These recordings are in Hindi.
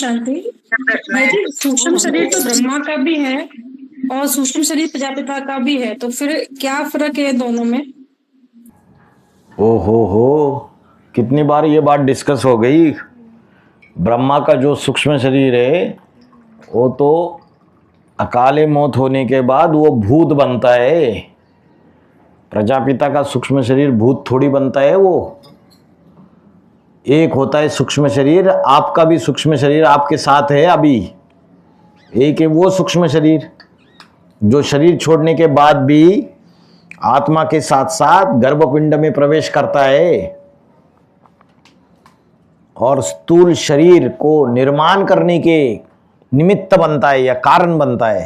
शांति। भाई जी, सूक्ष्म शरीर तो ब्रह्मा का भी है और सूक्ष्म शरीर प्रजापिता का भी है, तो फिर क्या फर्क है दोनों में? ओ हो, कितनी बार ये बात डिस्कस हो गई। ब्रह्मा का जो सूक्ष्म शरीर है वो तो अकाले मौत होने के बाद वो भूत बनता है। प्रजापिता का सूक्ष्म शरीर भूत थोड़ी बनता है। वो एक होता है सूक्ष्म शरीर। आपका भी सूक्ष्म शरीर आपके साथ है अभी। एक है वो सूक्ष्म शरीर जो शरीर छोड़ने के बाद भी आत्मा के साथ साथ गर्भपिंड में प्रवेश करता है और स्थूल शरीर को निर्माण करने के निमित्त बनता है या कारण बनता है।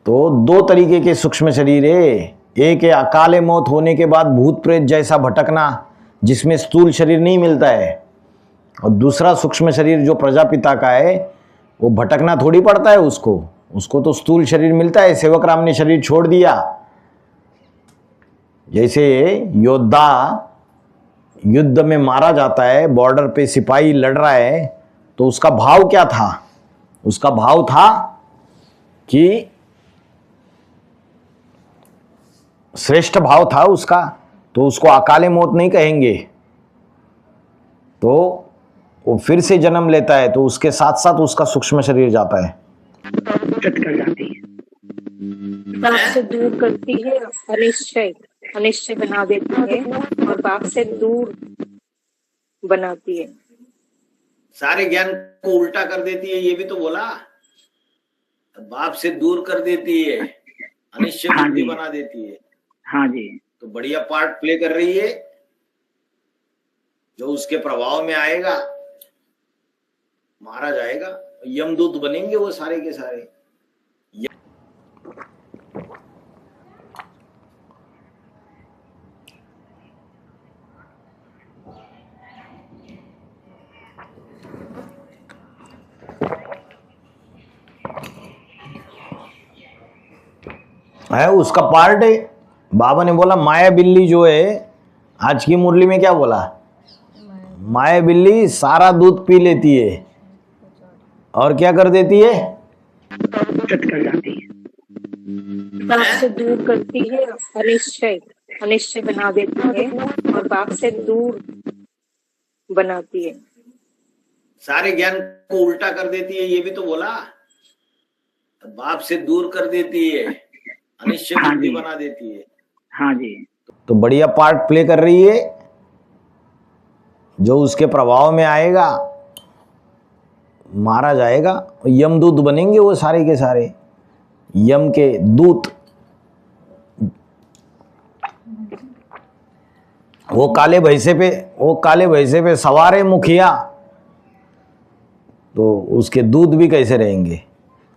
तो दो तरीके के सूक्ष्म शरीर है। एक है अकाले मौत होने के बाद भूत प्रेत जैसा भटकना, जिसमें स्थूल शरीर नहीं मिलता है, और दूसरा सूक्ष्म शरीर जो प्रजापिता का है वो भटकना थोड़ी पड़ता है उसको तो स्थूल शरीर मिलता है। सेवक राम ने शरीर छोड़ दिया। जैसे योद्धा युद्ध में मारा जाता है, बॉर्डर पे सिपाही लड़ रहा है, तो उसका भाव क्या था? उसका भाव था कि श्रेष्ठ भाव था उसका, तो उसको अकाले मौत नहीं कहेंगे। तो वो फिर से जन्म लेता है तो उसके साथ साथ उसका सूक्ष्म शरीर जाता है। कर जाती है, बाप से दूर करती है, अनिश्चय बना देती है और बाप से दूर बनाती है। सारे ज्ञान को उल्टा कर देती है, ये भी तो बोला। बाप से दूर कर देती है, अनिश्चय बुद्धि बना देती है। हाँ जी, तो बढ़िया पार्ट प्ले कर रही है। जो उसके प्रभाव में आएगा मारा जाएगा। यमदूत बनेंगे वो सारे के सारे। है उसका पार्ट है। बाबा ने बोला माया बिल्ली जो है, आज की मुरली में क्या बोला? माया बिल्ली सारा दूध पी लेती है और क्या कर देती है? कर जाती है, बाप से दूर करती है, अनिश्चय बना देती है और बाप से दूर बनाती है। सारे ज्ञान को उल्टा कर देती है, ये भी तो बोला। बाप से दूर कर देती है, अनिश्चय बुद्धि बना देती है। हाँ जी, तो बढ़िया पार्ट प्ले कर रही है। जो उसके प्रभाव में आएगा मारा जाएगा। यमदूत बनेंगे वो सारे के सारे, यम के दूत। वो काले भैंसे पे सवार है मुखिया, तो उसके दूत भी कैसे रहेंगे?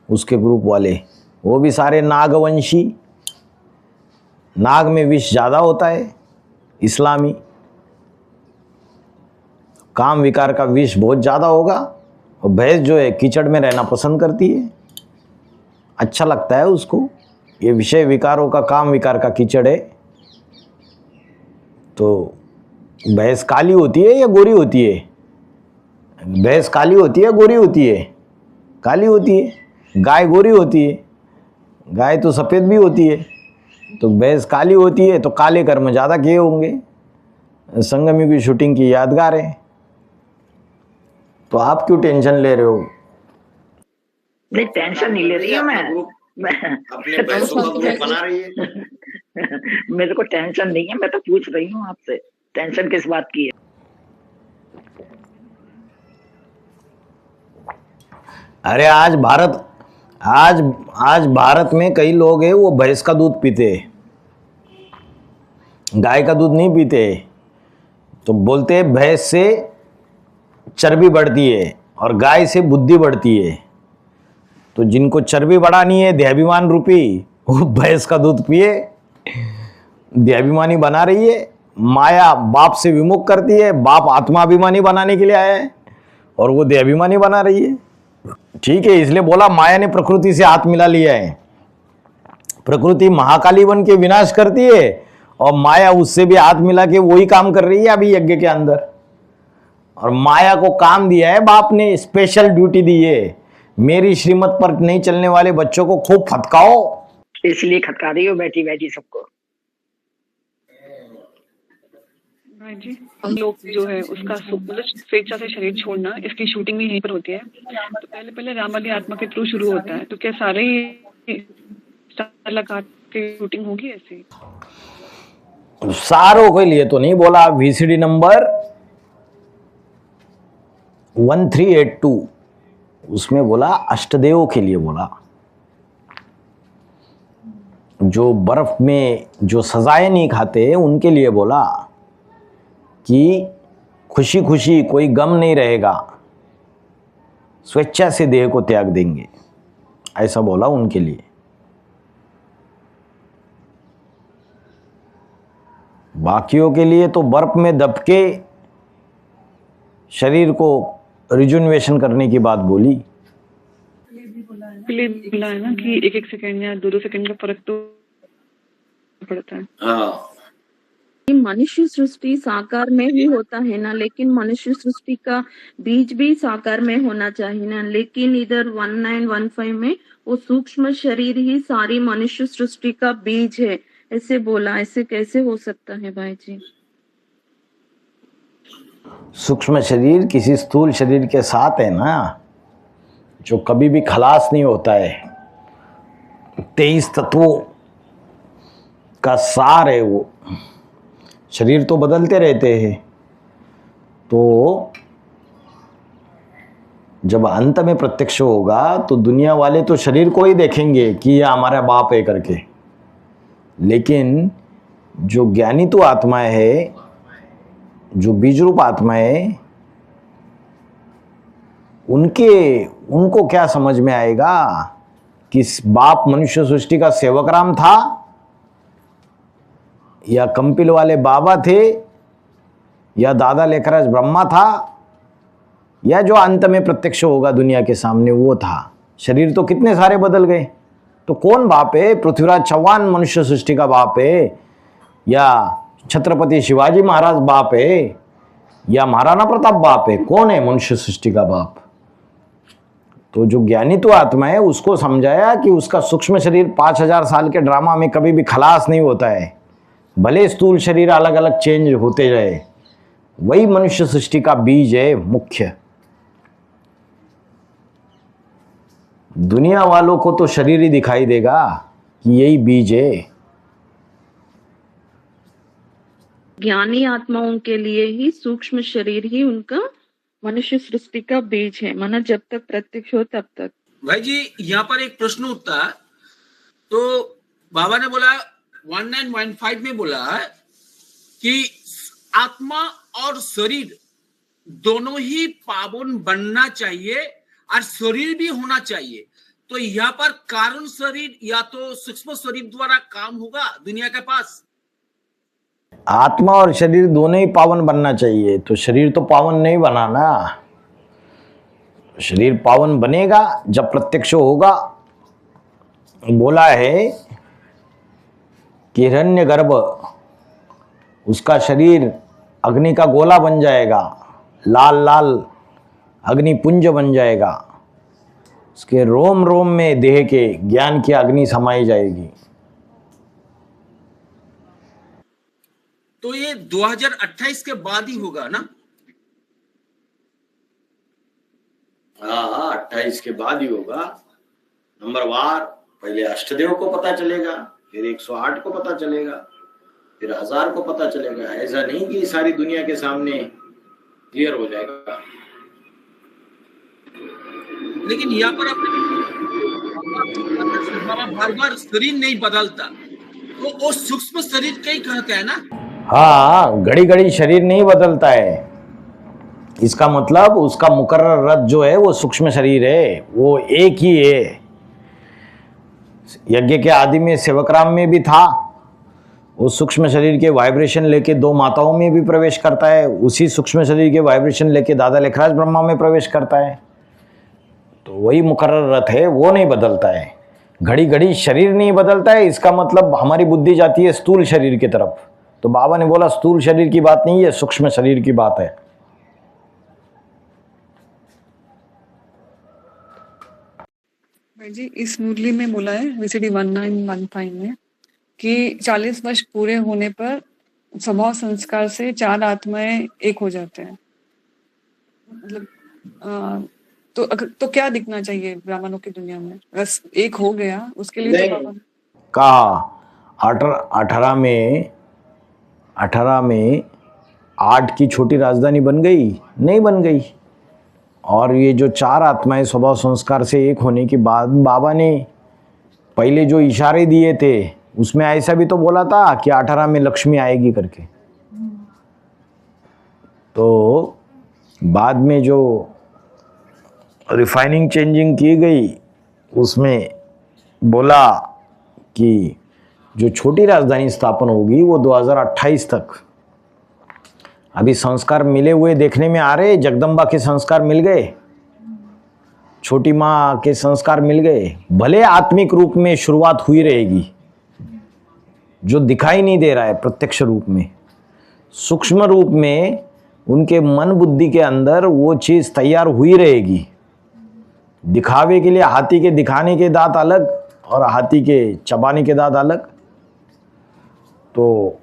उसके ग्रुप वाले वो भी सारे नागवंशी। नाग में विष ज़्यादा होता है, इस्लामी काम विकार का विष बहुत ज़्यादा होगा। और भैंस जो है कीचड़ में रहना पसंद करती है, अच्छा लगता है उसको। ये विषय विकारों का, काम विकार का कीचड़ है। तो भैंस काली होती है या गोरी होती है? भैंस काली होती है, गोरी होती है? काली होती है। गाय गोरी होती है, गाय तो सफ़ेद भी होती है। तो भैंस काली होती है तो काले कर्म ज़्यादा किए होंगे। संगमी की शूटिंग की यादगार है। तो आप क्यों टेंशन ले रहे हो? नहीं टेंशन नहीं ले रही है मैं अपने पैसों का ग्रुप बना रही है। मेरे को टेंशन नहीं है, मैं तो पूछ रही हूँ आपसे, टेंशन किस बात की है? अरे आज भारत में कई लोग हैं वो भैंस का दूध पीते हैं, गाय का दूध नहीं पीते। तो बोलते हैं भैंस से चर्बी बढ़ती है और गाय से बुद्धि बढ़ती है। तो जिनको चर्बी बढ़ानी है देहाभिमान रूपी, वो भैंस का दूध पिए। देहाभिमानी बना रही है। माया बाप से विमुख करती है, बाप आत्माभिमानी बनाने के लिए आया है और वो देहाभिमानी बना रही है। ठीक है, इसलिए बोला माया ने प्रकृति से हाथ मिला लिया है। प्रकृति महाकाली बन के विनाश करती है और माया उससे भी हाथ मिला के वही काम कर रही है अभी यज्ञ के अंदर। और माया को काम दिया है बाप ने, स्पेशल ड्यूटी दी है, मेरी श्रीमत पर नहीं चलने वाले बच्चों को खूब फटकाओ। इसलिए खटका रही हो बैठी बैठी सबको। हाँ जी, हम लोग जो है उसका मतलब स्वेच्छा से शरीर छोड़ना, इसकी शूटिंग भी यहीं पर होती है। तो पहले पहले राम वाली आत्मा के थ्रू शुरू होता है, तो क्या सारे ही स्टार लगा के शूटिंग होगी ऐसे? सारों के लिए तो नहीं बोला। वीसीडी नंबर 1382 उसमें बोला अष्टदेव के लिए बोला। जो बर्फ में जो सजाएं नहीं खाते उनके लिए बोला कि खुशी खुशी कोई गम नहीं रहेगा, स्वेच्छा से देह को त्याग देंगे, ऐसा बोला उनके लिए। बाकियों के लिए तो बर्फ में दबके शरीर को रिजुनवेशन करने की बात बोली। इसलिए बोला है ना कि एक एक सेकंड या 2-2 सेकंड का फर्क तो पड़ता है। हाँ, मनुष्य सृष्टि साकार में भी होता है ना, लेकिन मनुष्य सृष्टि का बीज भी साकार में होना चाहिए ना, लेकिन इधर 1915 में वो सूक्ष्म शरीर ही सारी मनुष्य सृष्टि का बीज है ऐसे बोला। ऐसे कैसे हो सकता है भाई जी? सूक्ष्म शरीर किसी स्थूल शरीर के साथ है ना, जो कभी भी खलास नहीं होता है। 23 तत्वों का सार है वो। शरीर तो बदलते रहते हैं, तो जब अंत में प्रत्यक्ष होगा तो दुनिया वाले तो शरीर को ही देखेंगे कि यह हमारा बाप है करके, लेकिन जो ज्ञानी तो आत्माएं है, जो बीज रूप आत्माएं, उनको क्या समझ में आएगा कि बाप मनुष्य सृष्टि का सेवक राम था या कंपिल वाले बाबा थे या दादा लेखराज ब्रह्मा था या जो अंत में प्रत्यक्ष होगा दुनिया के सामने वो था। शरीर तो कितने सारे बदल गए, तो कौन बाप है? पृथ्वीराज चौहान मनुष्य सृष्टि का बाप है या छत्रपति शिवाजी महाराज बाप है या महाराणा प्रताप बाप है? कौन है मनुष्य सृष्टि का बाप? तो जो ज्ञानी तो आत्मा है उसको समझाया कि उसका सूक्ष्म शरीर 5000 साल के ड्रामा में कभी भी खलास नहीं होता है, भले स्थूल शरीर अलग अलग चेंज होते रहे, वही मनुष्य सृष्टि का बीज है मुख्य। दुनिया वालों को तो शरीर ही दिखाई देगा कि यही बीज है। ज्ञानी आत्माओं के लिए ही सूक्ष्म शरीर ही उनका मनुष्य सृष्टि का बीज है, माना जब तक प्रत्यक्ष हो तब तक। भाई जी यहाँ पर एक प्रश्न उठता है, तो बाबा ने बोला 1915 में बोला कि आत्मा और शरीर दोनों ही पावन बनना चाहिए और शरीर भी होना चाहिए। तो यहाँ पर कारण शरीर या तो सूक्ष्म शरीर द्वारा काम होगा दुनिया के पास। आत्मा और शरीर दोनों ही पावन बनना चाहिए, तो शरीर तो पावन नहीं बना ना। शरीर पावन बनेगा जब प्रत्यक्ष होगा। बोला है कि हिरण्यगर्भ उसका शरीर अग्नि का गोला बन जाएगा, लाल लाल अग्निपुंज बन जाएगा, उसके रोम रोम में देह के ज्ञान की अग्नि समाई जाएगी। तो ये 2028 के बाद ही होगा ना? हाँ, 28 के बाद ही होगा। नंबरवार पहले अष्टदेव को पता चलेगा, फिर 108 को पता चलेगा, फिर 1000 को पता चलेगा। ऐसा नहीं कि सारी दुनिया के सामने क्लियर हो जाएगा। लेकिन यहाँ पर बार बार शरीर नहीं बदलता, तो वो सूक्ष्म शरीर का ही कहते हैं ना। हाँ, घड़ी घड़ी शरीर नहीं बदलता है, इसका मतलब उसका मुकर्रर रथ जो है वो सूक्ष्म शरीर है, वो एक ही है। यज्ञ के आदि में सेवकराम में भी था, वो सूक्ष्म शरीर के वाइब्रेशन लेके 2 माताओं में भी प्रवेश करता है, उसी सूक्ष्म शरीर के वाइब्रेशन लेके दादा लेखराज ब्रह्मा में प्रवेश करता है। तो वही मुकर्रर रथ है, वो नहीं बदलता है। घड़ी घड़ी शरीर नहीं बदलता है, इसका मतलब हमारी बुद्धि जाती है स्थूल शरीर की तरफ। तो बाबा ने बोला स्थूल शरीर की बात नहीं है, सूक्ष्म शरीर की बात है। भाई जी इस मुरली में बोला है VCD 1915 में कि 40 वर्ष पूरे होने पर स्वभाव संस्कार से 4 आत्माएं एक हो जाते हैं। मतलब तो क्या दिखना चाहिए ब्राह्मणों की दुनिया में? बस एक हो गया उसके लिए तो बाबा कहा 18 में 8 की छोटी राजधानी बन गई? नहीं बन गई। और ये जो 4 आत्माएं स्वभाव संस्कार से एक होने के बाद बाबा ने पहले जो इशारे दिए थे उसमें ऐसा भी तो बोला था कि 18 में लक्ष्मी आएगी करके। तो बाद में जो रिफाइनिंग चेंजिंग की गई उसमें बोला कि जो छोटी राजधानी स्थापन होगी वो 2028 तक। अभी संस्कार मिले हुए देखने में आ रहे, जगदम्बा के संस्कार मिल गए, छोटी माँ के संस्कार मिल गए। भले आत्मिक रूप में शुरुआत हुई रहेगी, जो दिखाई नहीं दे रहा है प्रत्यक्ष रूप में, सूक्ष्म रूप में उनके मन बुद्धि के अंदर वो चीज़ तैयार हुई रहेगी। दिखावे के लिए हाथी के दिखाने के दांत अलग और हाथी के चबाने के दांत अलग। तो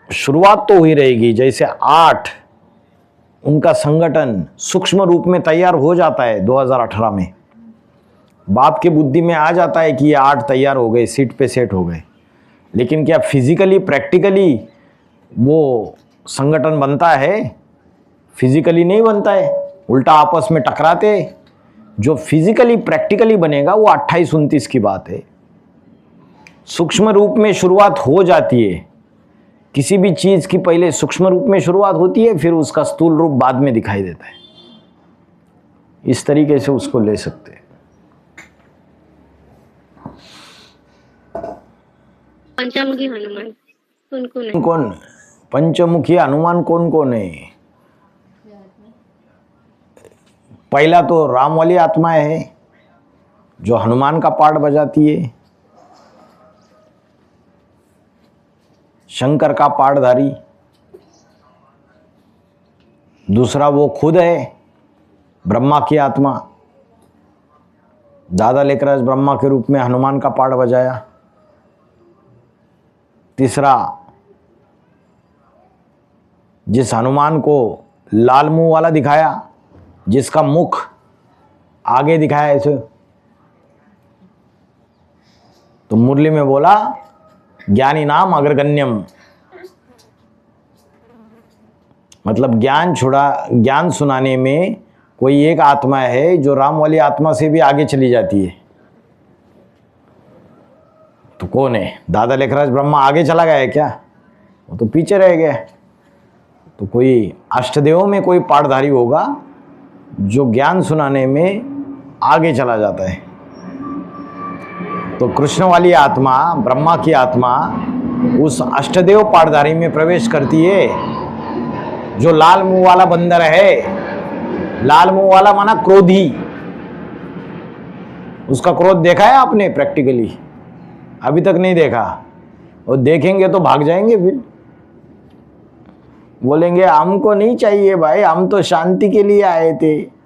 शुरुआत तो हुई रहेगी। जैसे 8 उनका संगठन सूक्ष्म रूप में तैयार हो जाता है 2018 में, बाप के बुद्धि में आ जाता है कि ये 8 तैयार हो गए, सीट पे सेट हो गए। लेकिन क्या फिजिकली प्रैक्टिकली वो संगठन बनता है? फिजिकली नहीं बनता है, उल्टा आपस में टकराते। जो फिजिकली प्रैक्टिकली बनेगा वो 28-29 की बात है। सूक्ष्म रूप में शुरुआत हो जाती है किसी भी चीज की, पहले सूक्ष्म रूप में शुरुआत होती है, फिर उसका स्थूल रूप बाद में दिखाई देता है। इस तरीके से उसको ले सकते हैं। पंचमुखी हनुमान कौन है? कौन पंचमुखी हनुमान कौन है? पहला तो राम वाली आत्मा है जो हनुमान का पार्ट बजाती है, शंकर का पार्टधारी। दूसरा वो खुद है ब्रह्मा की आत्मा, दादा लेकराज ब्रह्मा के रूप में हनुमान का पार्ट बजाया। तीसरा जिस हनुमान को लाल मुंह वाला दिखाया, जिसका मुख आगे दिखाया ऐसे, तो मुरली में बोला ज्ञानी नाम अग्रगण्यम, मतलब ज्ञान सुनाने में कोई एक आत्मा है जो राम वाली आत्मा से भी आगे चली जाती है। तो कौन है? दादा लेखराज ब्रह्मा आगे चला गया है क्या? वो तो पीछे रह गया। तो कोई अष्टदेवों में कोई पाठधारी होगा जो ज्ञान सुनाने में आगे चला जाता है। तो कृष्ण वाली आत्मा, ब्रह्मा की आत्मा उस अष्टदेव पाठधारी में प्रवेश करती है। जो लाल मुंह वाला बंदर है, लाल मुंह वाला माना क्रोधी, उसका क्रोध देखा है आपने प्रैक्टिकली? अभी तक नहीं देखा। और देखेंगे तो भाग जाएंगे, फिर बोलेंगे हमको नहीं चाहिए भाई, हम तो शांति के लिए आए थे।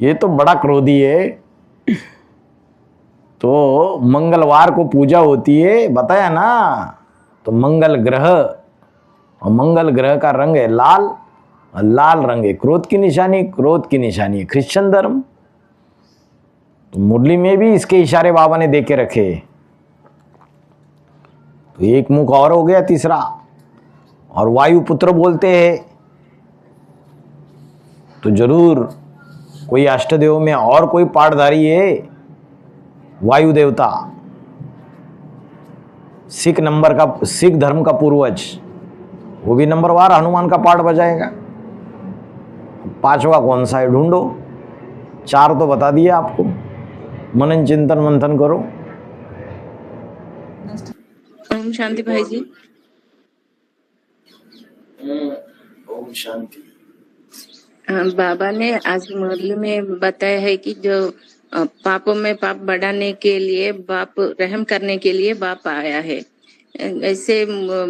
ये तो बड़ा क्रोधी है। तो मंगलवार को पूजा होती है, बताया ना। तो मंगल ग्रह, और मंगल ग्रह का रंग है लाल, और लाल रंग है क्रोध की निशानी, क्रोध की निशानी है क्रिश्चियन धर्म। तो मुरली में भी इसके इशारे बाबा ने दे के रखे। तो एक मुख और हो गया तीसरा। और वायु पुत्र बोलते हैं, तो जरूर कोई अष्टदेव में और कोई पाठधारी है, वायु देवता, सिख धर्म का पूर्वज, वो भी नंबरवार हनुमान का पाठ बजाएगा। 5वां कौन सा है ढूंढो। 4 तो बता दिए आपको, मनन चिंतन मंथन करो। ओम शांति भाई जी। ओम शांति। बाबा ने आज मुरली में बताया है कि जो पापों में पाप बढ़ाने के लिए, बाप रहम करने के लिए बाप आया है। ऐसे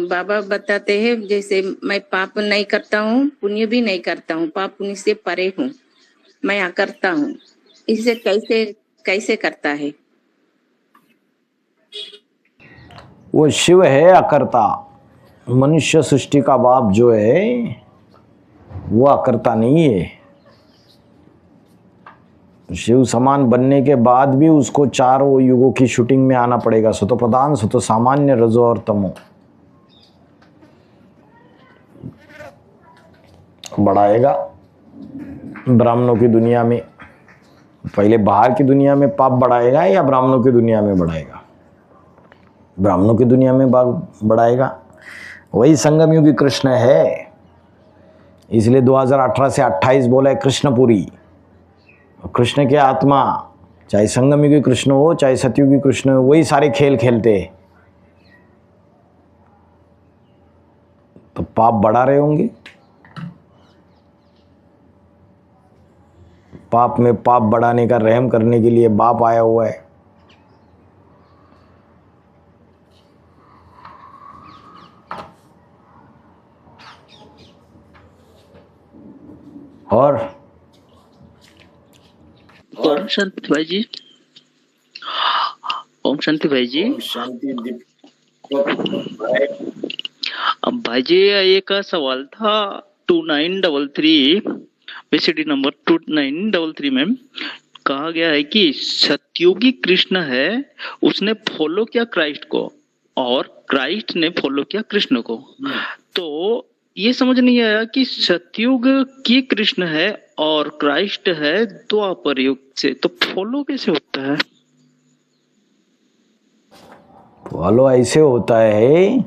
बाबा बताते हैं जैसे मैं पाप नहीं करता हूँ, पुण्य भी नहीं करता हूँ, पाप पुण्य से परे हूँ। मैं अकर्ता हूँ, इसे कैसे कैसे करता है? वो शिव है अकर्ता। मनुष्य सृष्टि का बाप जो है वो अकर्ता नहीं है। शिव समान बनने के बाद भी उसको चारों युगों की शूटिंग में आना पड़ेगा। सतो प्रधान, सतो सामान्य, रजो और तमो। बढ़ाएगा ब्राह्मणों की दुनिया में। पहले बाहर की दुनिया में पाप बढ़ाएगा या ब्राह्मणों की दुनिया में बढ़ाएगा? ब्राह्मणों की दुनिया में बढ़ाएगा। वही संगम युगी कृष्ण है, इसलिए 2018 से 28 बोला है कृष्णपुरी। कृष्ण के आत्मा, चाहे संगम युगी कृष्ण हो चाहे सतयुगी कृष्ण हो, वही सारे खेल खेलते। तो पाप बढ़ा रहे होंगे। पाप में पाप बढ़ाने का रहम करने के लिए बाप आया हुआ है। और ओम शांति भाई जी। ओम शांति भाई जी। अब भाई जी एक सवाल था 2933 PCD नंबर 2933 में कहा गया है कि सतयुगी कृष्ण है, उसने फॉलो किया क्राइस्ट को और क्राइस्ट ने फॉलो किया कृष्ण को। तो ये समझ नहीं आया कि सतयुग की कृष्ण है और क्राइस्ट है द्वापर युग से, तो फॉलो कैसे होता है? फॉलो ऐसे होता है,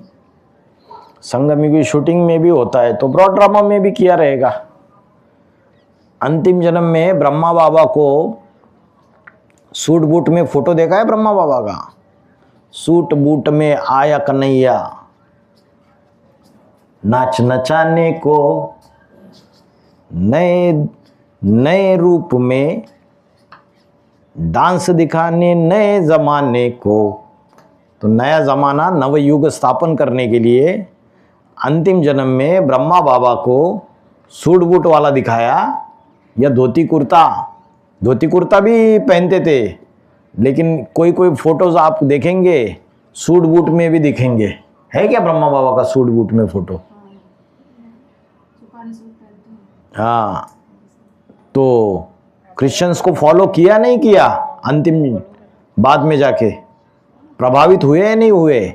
संगम की शूटिंग में भी होता है तो ब्रॉड ड्रामा में भी किया रहेगा। अंतिम जन्म में ब्रह्मा बाबा को सूट बूट में फोटो देखा है ब्रह्मा बाबा का? सूट बूट में आया कन्हैया नाच नचाने को, नए नए रूप में डांस दिखाने नए जमाने को। तो नया जमाना नवयुग स्थापन करने के लिए अंतिम जन्म में ब्रह्मा बाबा को सूट बूट वाला दिखाया या धोती कुर्ता। धोती कुर्ता भी पहनते थे, लेकिन कोई कोई फोटोज आप देखेंगे सूट बूट में भी दिखेंगे। है क्या ब्रह्मा बाबा का सूट बूट में फोटो? हाँ, तो क्रिश्चियंस को फॉलो किया नहीं किया? अंतिम बाद में जाके प्रभावित हुए या नहीं हुए?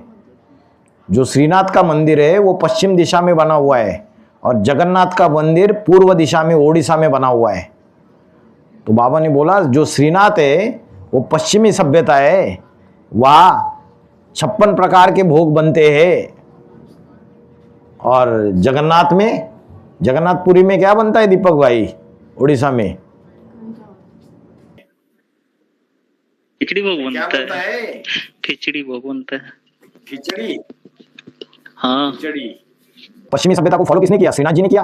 जो श्रीनाथ का मंदिर है वो पश्चिम दिशा में बना हुआ है और जगन्नाथ का मंदिर पूर्व दिशा में ओडिशा में बना हुआ है। तो बाबा ने बोला जो श्रीनाथ है वो पश्चिमी सभ्यता है, वहाँ 56 प्रकार के भोग बनते हैं। और जगन्नाथ में, जगन्नाथपुरी में क्या बनता है दीपक भाई? उड़ीसा में खिचड़ी भोग बनता है। खिचड़ी भोग बनता है। खिचड़ी, हाँ खिचड़ी। पश्चिमी सभ्यता को फॉलो किसने किया? श्रीनाथ जी ने किया।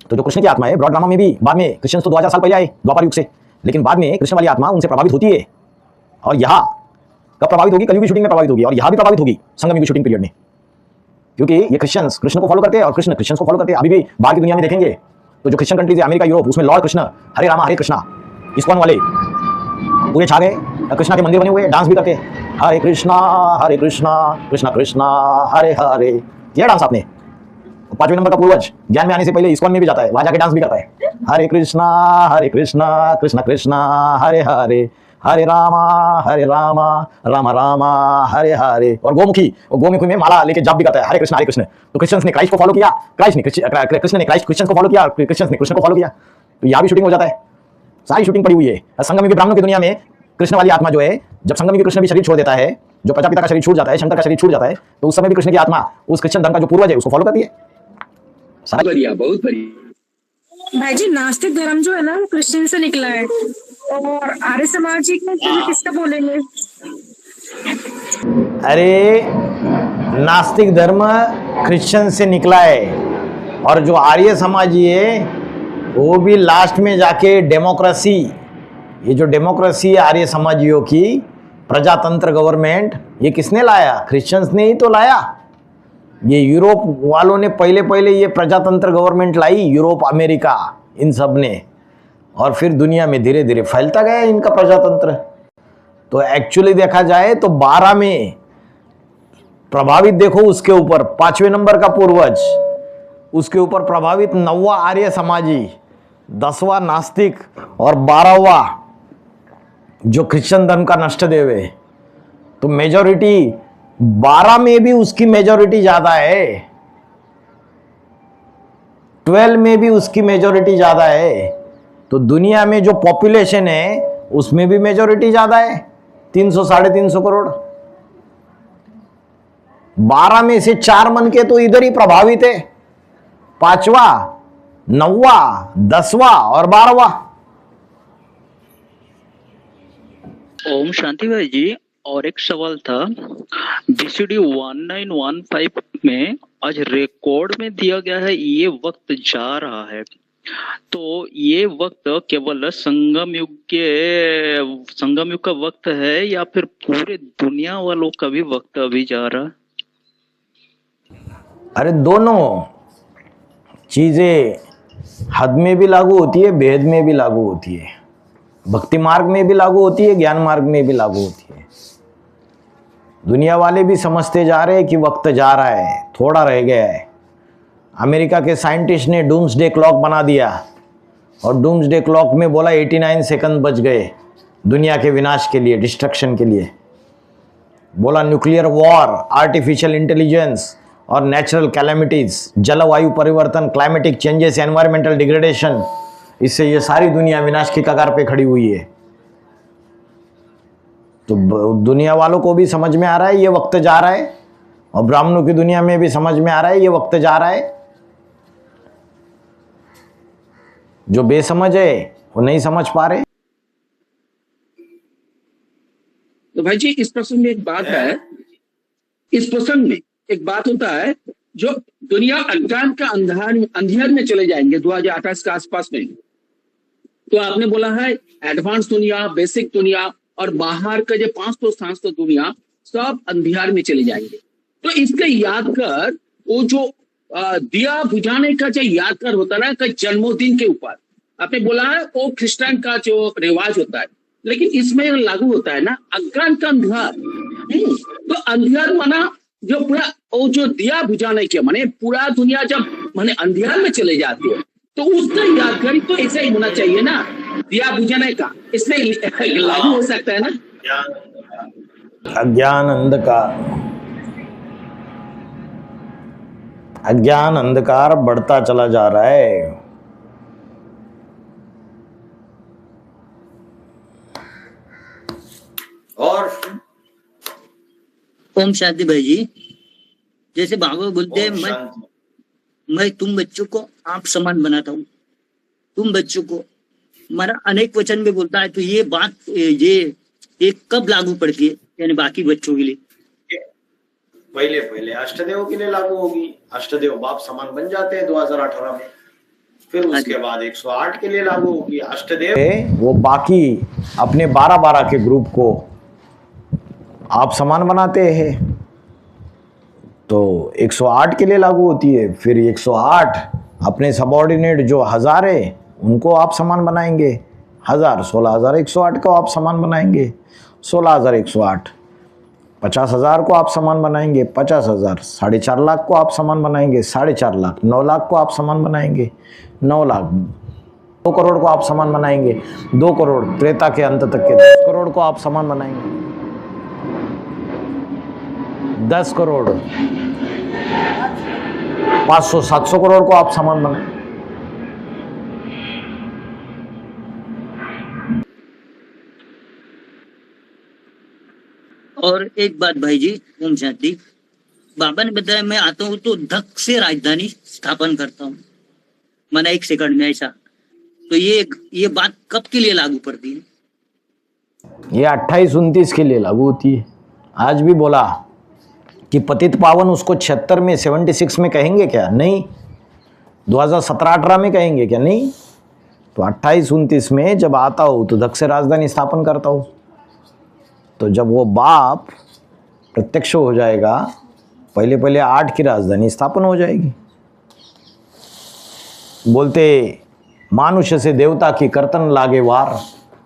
तो जो कृष्ण की आत्मा है ब्रॉड ड्रामा में भी, बाद में क्रिश्चियंस तो 2000 साल पहले आए द्वापर युग से, लेकिन बाद में कृष्ण वाली आत्मा उनसे प्रभावित होती है। और यहाँ कब प्रभावित होगी? कलयुग की शूटिंग में प्रभावित होगी, और यहाँ भी प्रभावित होगी संगम युग की शूटिंग पीरियड में, क्योंकि ये क्रिश्चियंस कृष्ण को फॉलो करते हैं और कृष्ण क्रिश्चियंस को फॉलो करते हैं। अभी भी बाहर की दुनिया में देखेंगे तो जो क्रिश्चियन कंट्रीज है अमेरिका यूरोप, उसमें लॉर्ड कृष्ण, हरे रामा हरे कृष्णा, इस्कॉन वाले पूरे छा गए। कृष्णा के मंदिर बने हुए, डांस भी करते हैं, हरे कृष्णा कृष्णा कृष्णा हरे हरे। किया डांस आपने? 5वें नंबर का पूर्वज ज्ञान में आने से पहले इस्कॉन में भी जाता है, वहां जाके डांस भी करता है, हरे कृष्णा कृष्णा कृष्णा हरे हरे, हरे रामा राम रामा हरे हरे। और गोमुखी में माला लेके जाप भी करता है, हरे कृष्ण। तो क्रिश्चियंस ने क्राइस्ट को फॉलो किया, कृष्ण ने क्रिश्चियंस को फॉलो किया, क्रिश्चियंस ने कृष्ण को फॉलो किया। तो यहाँ भी शूटिंग हो जाता है, सारी शूटिंग पड़ी हुई है। संगम युगी ब्राह्मणों की दुनिया में कृष्ण वाली आत्मा जो है, जब संगम युगी कृष्ण भी शरीर छोड़ देता है, जो प्रजापिता का शरीर छूट जाता है, शंकर का शरीर छूट जाता है, तो उस समय भी कृष्ण की आत्मा उस क्रिश्चियन धर्म का जो पूर्वज है उसको फॉलो करती है। बढ़िया, बहुत बढ़िया। भाई जी नास्तिक धर्म जो है ना वो क्रिश्चियन से निकला है, और आर्य समाज जी को किसका बोलेंगे? अरे नास्तिक धर्म क्रिश्चियन से निकला है, और जो आर्य समाजी है वो भी लास्ट में जाके डेमोक्रेसी, ये जो डेमोक्रेसी है आर्य समाजियों की, प्रजातंत्र गवर्नमेंट, ये किसने लाया? क्रिश्चियंस ने ही तो लाया। ये यूरोप वालों ने पहले ये प्रजातंत्र government lie, Europe America in सब ने। और फिर दुनिया में धीरे धीरे फैलता गया इनका प्रजातंत्र। तो एक्चुअली देखा जाए तो 12 में प्रभावित देखो उसके ऊपर 5वें नंबर का पूर्वज, उसके ऊपर प्रभावित 9वां आर्य समाजी, 10वां नास्तिक और 12वां जो क्रिश्चियन धर्म का नष्टदेव है। तो मेजॉरिटी 12 में भी उसकी मेजॉरिटी ज्यादा है, 12 में भी उसकी मेजॉरिटी ज्यादा है। तो दुनिया में जो पॉपुलेशन है उसमें भी मेजॉरिटी ज्यादा है, 300 350 करोड़। 12 में से 4 मन के तो इधर ही प्रभावित है, 5वां, 9वां, 10वां और 12वां। ओम शांति भाई जी, और एक सवाल था, बीसीडी 1915 में आज रिकॉर्ड में दिया गया है ये वक्त जा रहा है, तो ये वक्त केवल संगम युग का वक्त है या फिर पूरे दुनिया वालों का भी वक्त अभी जा रहा है? अरे दोनों चीजें हद में भी लागू होती है, भेद में भी लागू होती है, भक्ति मार्ग में भी लागू होती है, ज्ञान मार्ग में भी लागू होती है। दुनिया वाले भी समझते जा रहे हैं कि वक्त जा रहा है, थोड़ा रह गया है। अमेरिका के साइंटिस्ट ने डूम्सडे क्लॉक बना दिया और डूम्सडे क्लॉक में बोला 89 सेकंड बच गए दुनिया के विनाश के लिए, डिस्ट्रक्शन के लिए। बोला न्यूक्लियर वॉर, आर्टिफिशियल इंटेलिजेंस और नेचुरल कैलेमिटीज, जलवायु परिवर्तन, क्लाइमेटिक चेंजेस, एनवायरमेंटल डिग्रेडेशन, इससे ये सारी दुनिया विनाश की कगार पे खड़ी हुई है। तो दुनिया वालों को भी समझ में आ रहा है ये वक्त जा रहा है, और ब्राह्मणों की दुनिया में भी समझ में आ रहा है ये वक्त जा रहा है। जो बेसमझ है वो नहीं समझ पा रहे। तो भाई जी इस प्रसंग में एक बात है, इस प्रसंग में एक बात होता है, जो दुनिया अज्ञान का अंधियार में चले जाएंगे 2028 के आसपास में। तो आपने बोला है एडवांस दुनिया, बेसिक दुनिया और बाहर का जो 500-700 दुनिया सब अंधियार में चले जाएंगे। तो इसका याद कर, वो जो दिया बुझाने का जो याद कर होता है ना, जन्मदिन के ऊपर आपने बोला है वो क्रिश्चियन का जो रिवाज होता है, लेकिन इसमें लागू होता है ना अज्ञान का अंधियार। तो अंधियार माना जो पूरा वो जो दिया बुझाने के माने पूरा दुनिया जब माने अंधियार में चले जाती है, तो उसका यादगारी तो ऐसा ही होना चाहिए ना, दिया बुझाने का, इसलिए लागू हो सकता है ना। अज्ञान अंधकार बढ़ता चला जा रहा है। और ओम शांति भाई जी, जैसे बाबा बोलते हैं मैं तुम बच्चों को आप समान बनाता हूँ, तुम बच्चों को, हमारा अनेक वचन में बोलता है। तो ये बात ये कब लागू पड़ती है, यानी बाकी बच्चों के लिए? पहले अष्टदेव के लिए लागू होगी, अष्टदेव बाप समान बन जाते हैं 2018 में। फिर उसके बाद 108 के लिए लागू होगी। अष्टदेव वो बाकी अपने 12-12 के ग्रुप को आप समान बनाते हैं, तो 108 के लिए लागू होती है। फिर 108 अपने सबऑर्डिनेट जो 1000 है उनको आप समान बनाएंगे, 1000 16,000 108 को आप समान बनाएंगे, 16,000 108 50,000 को आप समान बनाएंगे, 50,000 4.5 लाख को आप समान बनाएंगे, 4.5 लाख 9 लाख को आप समान बनाएंगे, 9 लाख 2 करोड़ को आप समान बनाएंगे, 2 करोड़ त्रेता के अंत तक के 10 करोड़ को आप समान बनाएंगे, 10 करोड़ 500-700 करोड़ को आप समान बनाएंगे। और एक बात भाई जी, ओम शांति, बाबा ने बताया मैं आता हूँ तो धक से राजधानी स्थापन करता हूँ, माना 1 सेकंड में ऐसा। तो ये बात कब के लिए लागू पड़ती है? ये 28-29 के लिए लागू होती है। आज भी बोला कि पतित पावन उसको 76 में 76 में कहेंगे क्या? नहीं। 2017-18 में कहेंगे क्या? नहीं। तो 28-29 में जब आता हूँ तो धक से राजधानी स्थापन करता हूँ। तो जब वो बाप प्रत्यक्ष हो जाएगा, पहले 8 की राजधानी स्थापन हो जाएगी। बोलते मानुष्य से देवता की कर्तन लागे वार।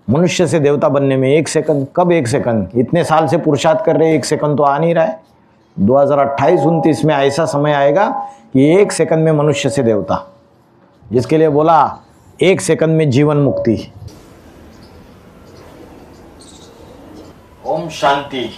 मनुष्य से देवता बनने में 1 सेकंड, कब 1 सेकंड? इतने साल से पुरुषार्थ कर रहे, 1 सेकंड तो आ नहीं रहा है। 2028-29 में ऐसा समय आएगा कि 1 सेकंड में मनुष्य से देवता, जिसके लिए बोला 1 सेकंड में जीवन मुक्ति। ओम शांति।